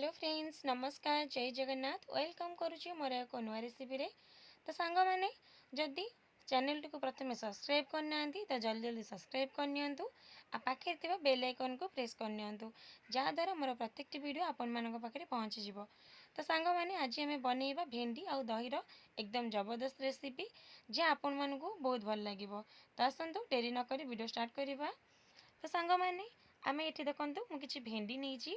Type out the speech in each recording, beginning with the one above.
Hello friends नमस्कार जय Jagannath welcome करुच्ची मोर एक नुआ रेसिपी रे। तो सांग मैंने जदि चैनल टी को प्रथम सब्सक्राइब करना तो जल्दी जल्दी सब्सक्राइब करनी आ पाखे थी बेल आइकन को प्रेस करनी जहाँद्वारा मोर प्रत्येक वीडियो आपण मान पाखे पहुँची जाव। तो सांग मैंने आज आम बनइबा भेंडी आउ दहीर एकदम जबरदस्त रेसिपी जे आपण मानू बहुत भल लगे। तो आसतु डेरी नक वीडियो स्टार्ट करवा। तो सांग मैंने आम ये देखूँ मुझे भेंडी नहीं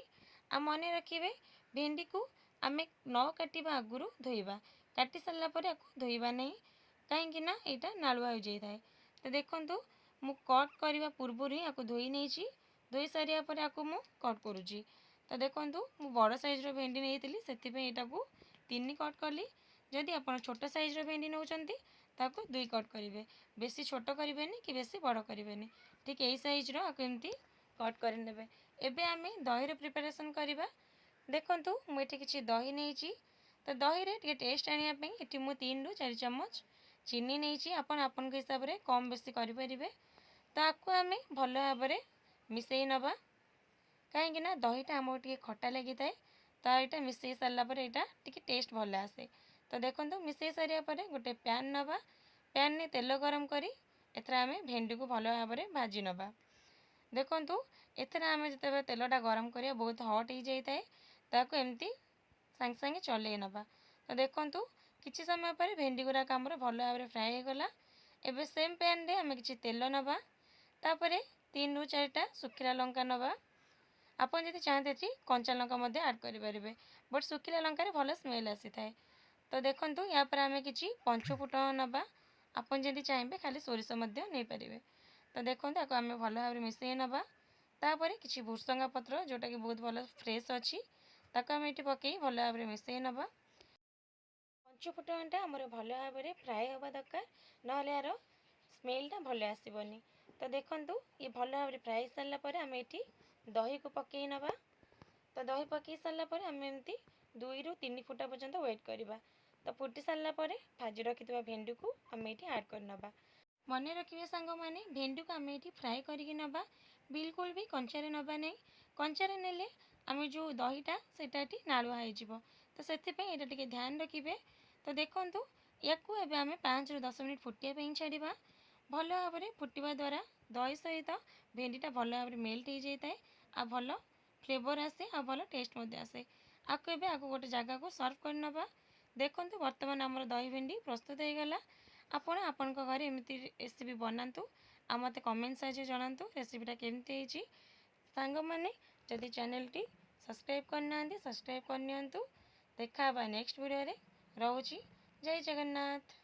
आ मन रखिए भेंडी को आम न काटा आगु धोइबा काटी सारापर धोइबा नहीं कहीं यहाँ नालुआ हो जाए। तो देखूँ मु कट करने पूर्व ही धोई नहीं धोई सारापर आपको मु कट करुच्ची। तो देखूँ मु बड़ साइज्र भेंडी नहीं से को 3 कट कली। जदि आप छोट साइज्र भेंडी नौ ताको 2 कट करेंगे बेसी छोट करेंगे कि बेसी बड़ करेंगे ठीक यही साइज्र एमती कट करदे। एबे आमे दही प्रिपरेशन करवा। देखंतु मुझे किसी दही नहीं तो दही रे टेस्ट आने ये मुझे 3 ରୁ 4 चम्मच चीनी नहीं आपन आपन के हिसाब से कम बेसी करें। तो आपको आम भल भाव में मिसई नवा कहीं दहीटा आम टे खटा लगी थाए। तो यहाँ मिसई सारापर यहाँ टे टेस्ट भल आसे। तो देखो मिसई सारापर गोटे पैन नवा पैन में तेल गरम करी एथर आम भेंडी को भल भाव में भाजी नवा। देखंतु एथर आम जो तेलटा गरम करिया बहुत हट हो जाए ताको एमती सांगे सांगे चलई नवा। तो देखंतु किछि समय पर भेंडी गुराक आमर भल भाव में फ्राए हो गला। एबे सेम पैन रे आम किछि तेल नवा तापरे 3 ରୁ 4टा सुखिला लंका नवा। आपन जदि चाहते थी कंचा लंका मध्य ऐड करि परिबे बट सुखिला लंका भल स्मेल आसी थाए। तो देखंतु या पर आम किछि पंच फुटन नवा आपन जदि चाहिए खाली सोरिष मध्य नहीं पारिबे। तो देखंतु आको आम भल भाव में मिसई नवा तापरे किछि भुसंगा पत्र जोटा कि बहुत भल फ्रेश अच्छी ताको आम ये पकई भल भाव में मिसई नवा। पंच फुटनटा आमर भल भाव में फ्राए हवा दरकार नहले यार स्मेलटा भल आसबनी। तो देखंतु ये भल भाव में फ्राए सारापर आम ये दही को पकई नवा। तो दही पकई सारापर आम एमती 2 ରୁ 3 फुटा पर्यंत वेट करवा। तो फुटी सारापर भाजी रखिथिबा भेंडी को आम ये ऐड करनवा। मन रखिए सांग मैंने भेंडी को आम ये फ्राए करके नवा बिल्कुल भी कंचारे नवा नहीं कंचारे नेले आम जो दहीटा सेटा नालुआ हो। तो से टे ध्यान रखिए। तो देखंतु या आम 5 ରୁ 10 मिनिट फुटिया छाड़ा भल भाव में फुटवा द्वारा दही सहित भेंडीटा भल भाव में मेल्ट हो जाए आ भल फ्लेवर आसे आ भल टेस्ट आसे। आपको एबे आपको गोटे जगह को सर्व कर नवा। देखंतु वर्तमान आमर दही भेंडी प्रस्तुत हो गला। आपण आपण घर एमती रेसिपी बनातु आ मते कमेंट साइज जनातु रेसिपीटा केमती होईची। सांग माने जदि चैनल टी सब्सक्राइब करना सब्सक्राइब करनियंतु। देखा नेक्स्ट वीडियो रे। रहूची जय जगन्नाथ।